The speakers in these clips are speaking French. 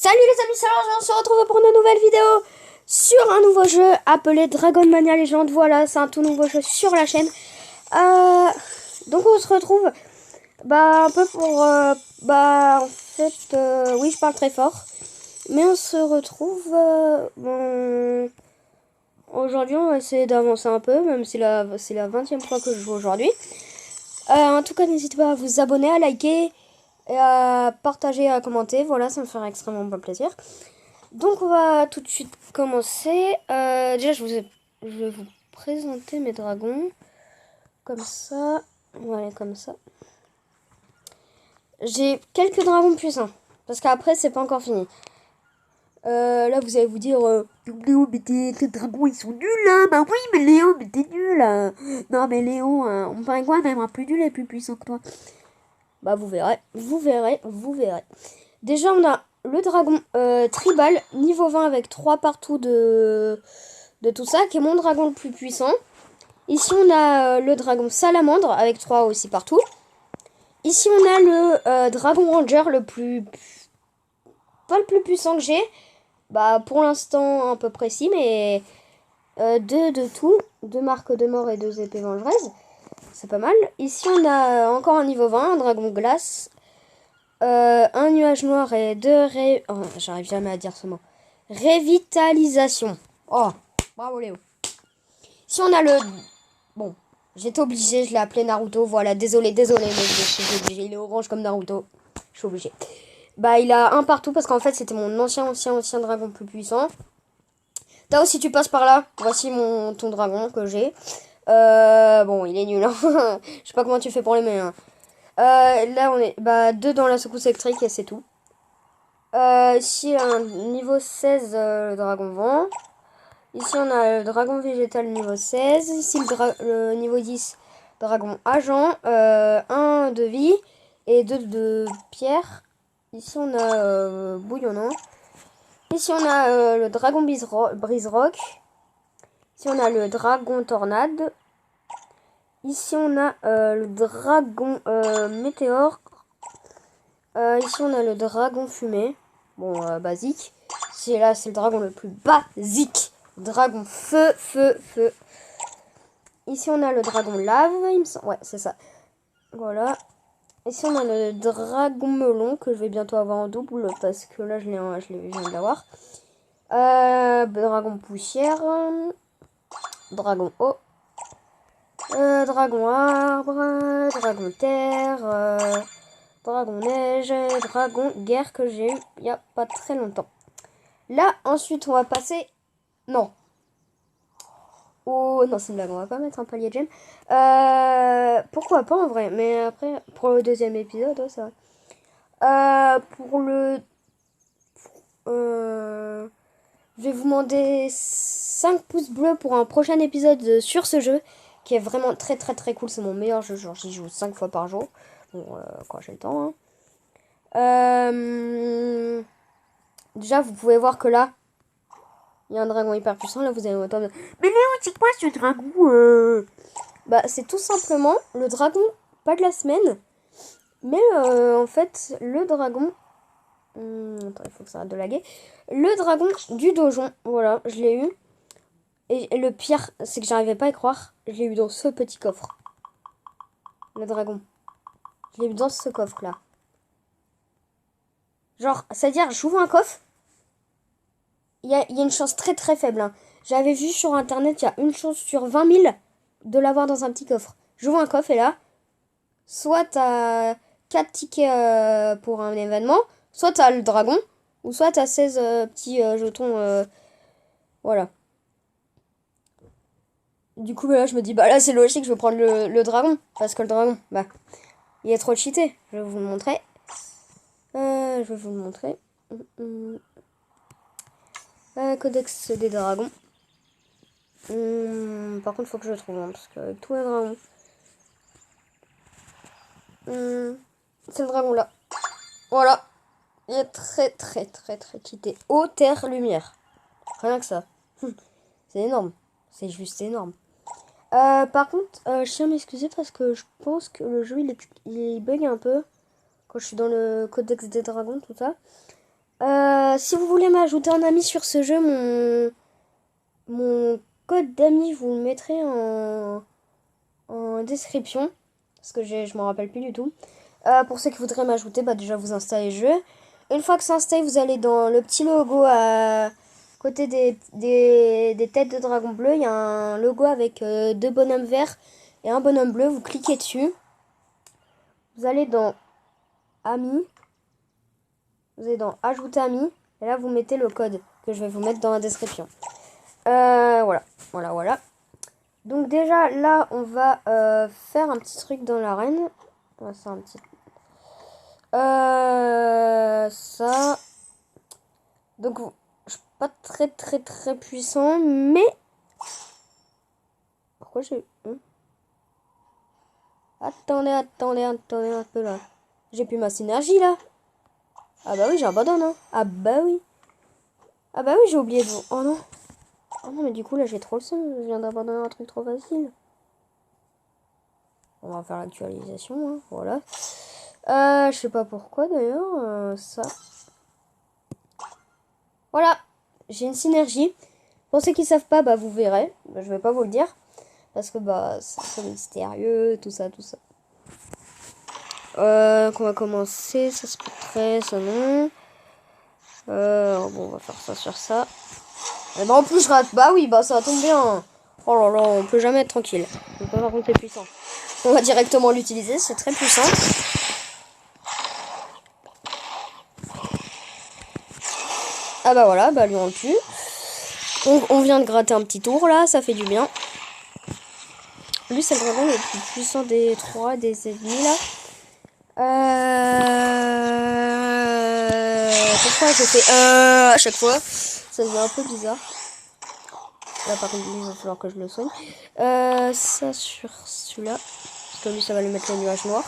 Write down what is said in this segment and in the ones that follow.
Salut les amis, c'est Laurent, on se retrouve pour une nouvelle vidéo sur un nouveau jeu appelé Dragon Mania Legend. Voilà, c'est un tout nouveau jeu sur la chaîne. Donc on se retrouve un peu pour... oui, je parle très fort. Mais on se retrouve... aujourd'hui, on va essayer d'avancer un peu, même si c'est la 20e fois que je joue aujourd'hui. En tout cas, n'hésitez pas à vous abonner, à liker et à partager, à commenter. Voilà, ça me ferait extrêmement plaisir. Donc on va tout de suite commencer. Déjà je vais vous présenter mes dragons. Comme ça. Voilà, comme ça. J'ai quelques dragons puissants. Parce qu'après c'est pas encore fini. Là vous allez vous dire Léo, mais tes dragons ils sont nuls hein. Bah oui mais Léo, mais t'es nul hein. Non mais Léo, on paraît quoi même un plus nul et plus puissant que toi. Bah vous verrez. Vous verrez. Déjà on a le dragon tribal niveau 20 avec 3 partout de tout ça, qui est mon dragon le plus puissant. Ici on a le dragon salamandre avec 3 aussi partout. Ici on a le dragon ranger le plus... pas le plus puissant que j'ai. Bah pour l'instant un peu précis, mais 2 de tout. 2 marques de mort et 2 épées vengereuses. C'est pas mal. Ici on a encore un niveau 20, un dragon glace. Un nuage noir et 2 oh, j'arrive jamais à dire ce mot. Révitalisation. Oh, bravo Léo. Si on a le... Bon, j'étais obligé, je l'ai appelé Naruto. Voilà, désolé, mais je suis obligé. Il est orange comme Naruto. Je suis obligé. Bah, il a un partout parce qu'en fait, c'était mon ancien dragon plus puissant. Tao, si tu passes par là, voici ton dragon que j'ai. Bon, il est nul. Hein. Je sais pas comment tu fais pour l'aimer. Hein. Là, on est 2 dans la secousse électrique et c'est tout. Ici, un niveau 16, le dragon vent. Ici, on a le dragon végétal niveau 16. Ici, le niveau 10, dragon agent. 1 de vie et 2 de pierre. Ici, on a bouillonnant. Ici, on a le dragon brise-rock. Ici, on a le dragon tornade. Ici, on a le dragon météore. Ici, on a le dragon fumée. Bon, basique. Là, c'est le dragon le plus basique. Dragon feu. Ici, on a le dragon lave, il me semble. Ouais, c'est ça. Voilà. Ici, on a le dragon melon que je vais bientôt avoir en double parce que là, je viens de l'avoir. Dragon poussière. Dragon eau. Dragon arbre. Dragon terre. Dragon neige. Dragon guerre que j'ai eu il n'y a pas très longtemps. Là, ensuite, on va passer... Non. Oh, non, c'est une blague. On va pas mettre un palier de gemmes. Pourquoi pas, en vrai. Mais après, pour le deuxième épisode, ouais, ça va. Pour le... je vais vous demander 5 pouces bleus pour un prochain épisode sur ce jeu. Qui est vraiment très cool. C'est mon meilleur jeu. Genre, j'y joue 5 fois par jour. Bon, quand j'ai le temps. Hein. Déjà, vous pouvez voir que là... Il y a un dragon hyper puissant, là vous allez m'entendre. Mais Léo, c'est quoi ce dragon Bah c'est tout simplement le dragon, pas de la semaine. Mais en fait, le dragon... attends, il faut que ça arrête de laguer. Le dragon du donjon, voilà, je l'ai eu. Et le pire, c'est que j'arrivais pas à y croire. Je l'ai eu dans ce petit coffre. Le dragon. Je l'ai eu dans ce coffre-là. Genre, c'est-à-dire, j'ouvre un coffre. Il y a une chance très faible. Hein. J'avais vu sur internet, il y a une chance sur 20 000 de l'avoir dans un petit coffre. J'ouvre un coffre et là, soit t'as 4 tickets pour un événement, soit t'as le dragon, ou soit t'as 16 petits jetons. Voilà. Du coup, là, je me dis, là, c'est logique, je vais prendre le dragon. Parce que le dragon, il est trop cheaté. Je vais vous le montrer. Codex des dragons. Par contre, faut que je le trouve, hein, parce qu'avec tous les dragons. C'est le dragon là. Voilà. Il est très cheaté. Eau, terre, lumière. Rien que ça. C'est énorme. C'est juste énorme. Par contre, je tiens à m'excuser parce que je pense que le jeu il bug un peu. Quand je suis dans le codex des dragons, tout ça. Si vous voulez m'ajouter en ami sur ce jeu, mon code d'ami, je vous le mettrai en description. Parce que je m'en rappelle plus du tout. Pour ceux qui voudraient m'ajouter, bah déjà vous installez le jeu. Une fois que c'est installé, vous allez dans le petit logo à côté des têtes de dragon bleu. Il y a un logo avec deux bonhommes verts et un bonhomme bleu. Vous cliquez dessus. Vous allez dans Amis. Vous allez dans Ajouter amis. Et là, vous mettez le code que je vais vous mettre dans la description. Voilà. Donc déjà, là, on va faire un petit truc dans l'arène. On va faire un petit... ça. Donc, je suis pas très puissant, mais... Pourquoi j'ai... Attendez un peu là. J'ai plus ma synergie là. Ah bah oui, j'abandonne, hein. Ah bah oui, j'ai oublié de vous... Oh non. Oh non, mais du coup, là, j'ai trop le seum. Je viens d'abandonner un truc trop facile. On va faire l'actualisation, hein. Voilà. Je sais pas pourquoi, d'ailleurs. Ça. Voilà. J'ai une synergie. Pour ceux qui savent pas, bah, vous verrez. Bah, je vais pas vous le dire. Parce que, bah, c'est un peu mystérieux, tout ça. Qu'on va commencer. Ça, c'est pas très... Ça, non. Bon, on va faire ça sur ça. Et bah en plus je rate. Bah oui, bah ça tombe bien. Oh là là, on peut jamais être tranquille. Donc par contre c'est puissant. On va directement l'utiliser, c'est très puissant. Ah bah voilà, bah lui on le tue. On vient de gratter un petit tour là, ça fait du bien. Lui c'est le dragon le plus puissant des trois des ennemis là. Pourquoi je fais à chaque fois? Ça devient un peu bizarre. Là par contre il va falloir que je le soigne. Ça sur celui-là. Parce que lui ça va lui mettre les nuages noirs.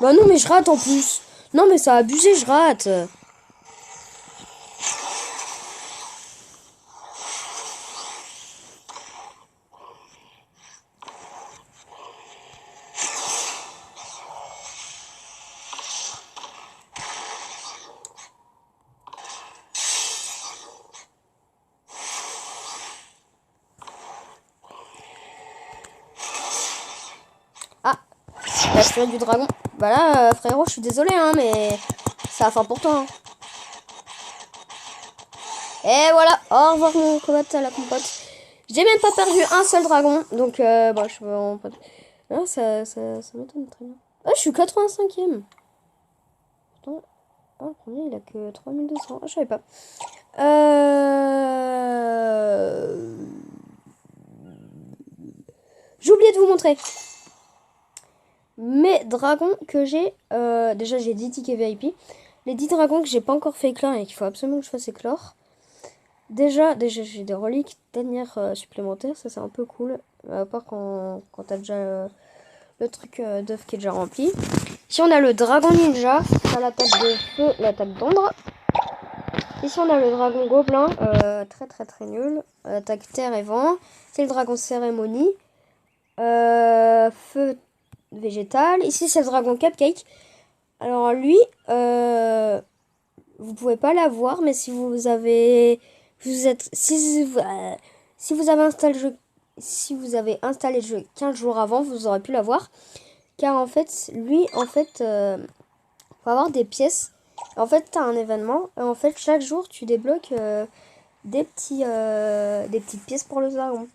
Bah non mais je rate en plus. Non mais ça a abusé, je rate. Ah, la spirale du dragon. Bah là frérot je suis désolé hein mais ça a fin pour toi. Hein. Et voilà, au revoir mon combat à la compote. J'ai même pas perdu un seul dragon. Donc bah je suis vraiment pas... Ah, ça m'étonne très bien. Ah je suis 85ème. Putain. Ah, le premier il a que 3200. Ah je savais pas. J'ai oublié de vous montrer mes dragons que j'ai. Déjà j'ai 10 tickets VIP. Les 10 dragons que j'ai pas encore fait éclore et qu'il faut absolument que je fasse éclore. Déjà j'ai des reliques dernières supplémentaires. Ça c'est un peu cool. À part quand t'as déjà le truc d'œuf qui est déjà rempli. Ici on a le dragon ninja. Ça a l'attaque de feu, l'attaque d'ombre. Ici on a le dragon gobelin. Très nul. Attaque terre et vent. C'est le dragon cérémonie. Feu végétal. Ici c'est le dragon cupcake. Alors lui, vous pouvez pas l'avoir, mais si vous avez, si vous avez installé le jeu, si vous avez installé le jeu 15 jours avant, vous aurez pu l'avoir. Car en fait, lui, en fait, faut avoir des pièces. En fait, t'as un événement. Et en fait, chaque jour, tu débloques des petites pièces pour le dragon.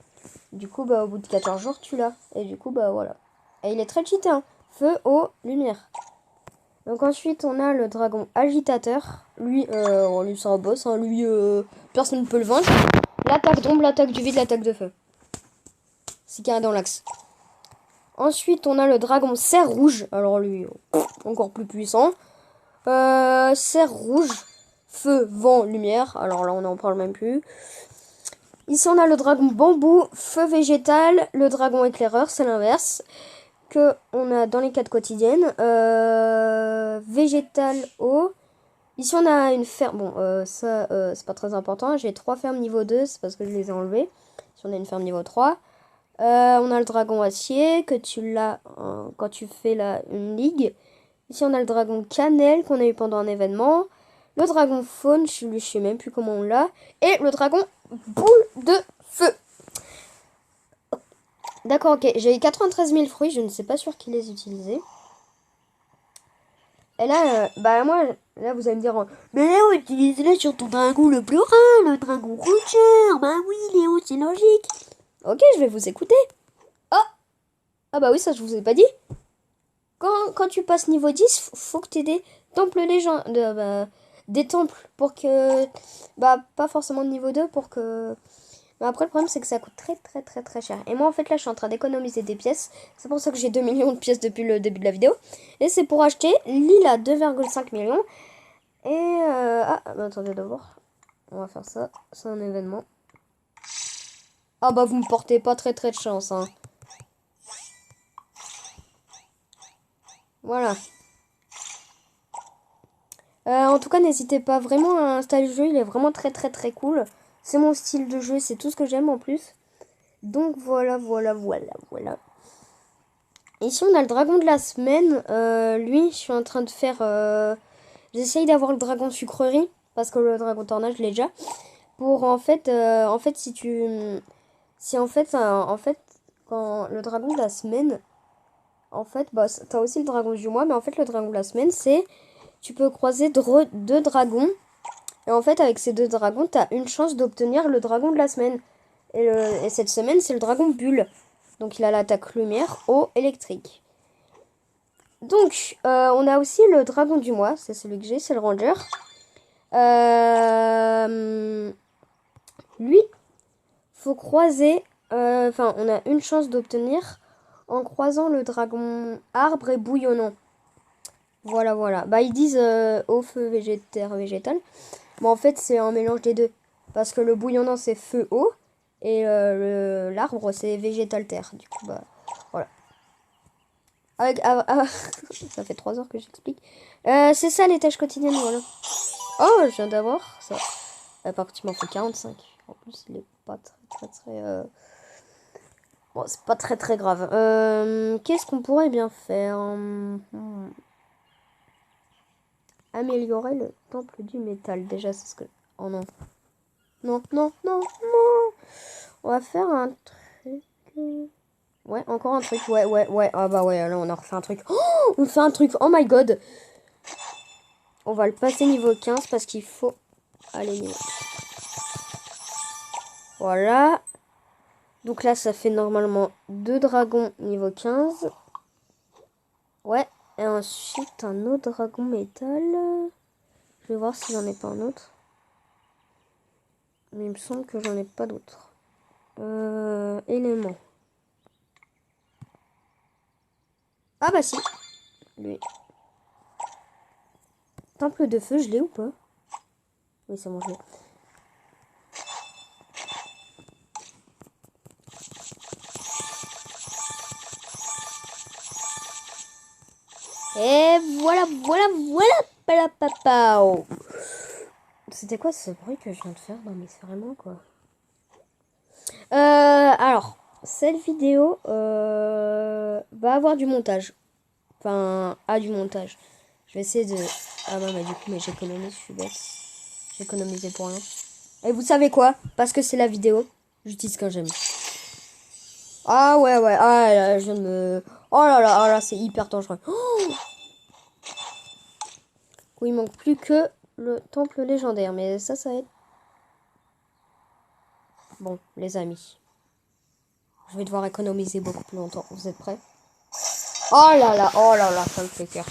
Du coup, bah, au bout de 14 jours, tu l'as. Et du coup, bah, voilà. Et il est très cheaté, hein. Feu, eau, lumière. Donc ensuite, on a le dragon agitateur. Lui, lui c'est un boss. Hein. Lui, personne ne peut le vaincre. L'attaque d'ombre, l'attaque du vide, l'attaque de feu. C'est carré dans l'axe. Ensuite, on a le dragon cerf rouge. Alors lui, encore plus puissant. Cerf rouge. Feu, vent, lumière. Alors là, on n'en parle même plus. Ici, on a le dragon bambou. Feu végétal. Le dragon éclaireur, c'est l'inverse. Que on a dans les quêtes quotidiennes. Végétal eau. Ici on a une ferme. Bon ça c'est pas très important. J'ai 3 fermes niveau 2. C'est parce que je les ai enlevées. Ici on a une ferme niveau 3. On a le dragon acier. Que tu l'as quand tu fais une ligue. Ici on a le dragon cannelle qu'on a eu pendant un événement. Le dragon faune, je sais même plus comment on l'a. Et le dragon boule de feu. D'accord, ok. J'ai 93 000 fruits, je ne sais pas sur qui les utiliser. Et là, bah moi, là vous allez me dire, mais Léo, utilise-les sur ton dragon le plus rare, le dragon rouge. Bah oui, Léo, c'est logique. Ok, je vais vous écouter. Oh, ah bah oui, ça je vous ai pas dit. Quand tu passes niveau 10, faut que tu aies des temples légendaires. Des temples pour que... Bah, pas forcément de niveau 2 pour que... Mais après, le problème, c'est que ça coûte très cher. Et moi, en fait, là, je suis en train d'économiser des pièces. C'est pour ça que j'ai 2 millions de pièces depuis le début de la vidéo. Et c'est pour acheter l'île à 2,5 millions. Et... Ah, bah, attendez d'abord. On va faire ça. C'est un événement. Ah bah, vous me portez pas très de chance, hein. Voilà. En tout cas, n'hésitez pas vraiment à installer le jeu. Il est vraiment très cool. C'est mon style de jeu. C'est tout ce que j'aime en plus. Donc voilà. Ici, on a le dragon de la semaine. Lui, je suis en train de faire... J'essaye d'avoir le dragon sucrerie. Parce que le dragon tornade, je l'ai déjà. Pour en fait, si tu... Si en fait, quand le dragon de la semaine... En fait, bah, t'as aussi le dragon du mois. Mais en fait, le dragon de la semaine, c'est... Tu peux croiser deux dragons. Et en fait, avec ces deux dragons, tu as une chance d'obtenir le dragon de la semaine. Et cette semaine, c'est le dragon bulle. Donc, il a l'attaque lumière, eau, électrique. Donc, on a aussi le dragon du mois. C'est celui que j'ai, c'est le ranger. Lui, faut croiser... Enfin, on a une chance d'obtenir en croisant le dragon arbre et bouillonnant. Voilà. Bah, ils disent eau, feu, végétal. Mais en fait, c'est un mélange des deux. Parce que le bouillonnant, c'est feu, eau. Et l'arbre, c'est végétal, terre. Du coup, bah, voilà. Ça fait 3 heures que j'explique. C'est ça, les tâches quotidiennes, voilà. Oh, je viens d'avoir ça. Par contre, il m'en faut 45. En plus, il est pas très... Bon, c'est pas très grave. Qu'est-ce qu'on pourrait bien faire? Améliorer le temple du métal. Déjà, c'est ce que... Oh non. Non. On va faire un truc... Ouais, encore un truc. Ouais. Ah bah ouais, là, on a refait un truc. Oh, on fait un truc. Oh my god. On va le passer niveau 15 parce qu'il faut aller niveau. Voilà. Donc là, ça fait normalement 2 dragons niveau 15. Ouais. Et ensuite, un autre dragon métal. Je vais voir si j'en ai pas un autre. Mais il me semble que j'en ai pas d'autres. Éléments. Ah bah si. Lui. Temple de feu, je l'ai ou pas? Oui, c'est bon, je l'ai. Et voilà. C'était quoi ce bruit que je viens de faire? Non mais c'est vraiment quoi. Alors, cette vidéo va avoir du montage. Enfin, du montage. Je vais essayer de... Ah bah du coup, mais j'économise, je suis bête. J'ai économisé pour rien. Et vous savez quoi? Parce que c'est la vidéo, j'utilise quand j'aime. Ah ouais. Ah là, je viens de me... Oh là, c'est hyper dangereux. Oh, il manque plus que le temple légendaire. Mais ça va être... Bon, les amis. Je vais devoir économiser beaucoup plus longtemps. Vous êtes prêts? Oh là là, ça me fait cœur.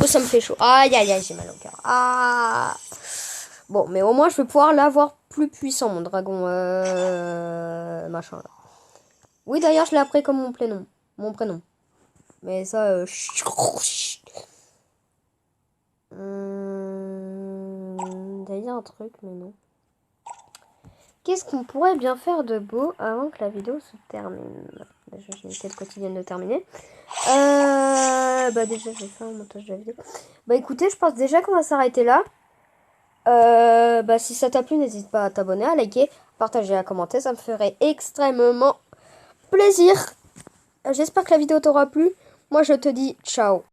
Oh, ça me fait chaud. Aïe, j'ai mal au cœur. Ah. Bon, mais au moins, je vais pouvoir l'avoir plus puissant, mon dragon. Machin, là. Oui, d'ailleurs, je l'ai appris comme mon prénom. Mais ça... D'ailleurs, un truc, mais non. Qu'est-ce qu'on pourrait bien faire de beau avant que la vidéo se termine? Déjà, j'ai une quête quotidienne de terminer. Bah déjà, j'ai fait un montage de la vidéo. Bah écoutez, je pense déjà qu'on va s'arrêter là. Bah si ça t'a plu, n'hésite pas à t'abonner, à liker, partager, à commenter. Ça me ferait extrêmement plaisir. J'espère que la vidéo t'aura plu. Moi, je te dis ciao.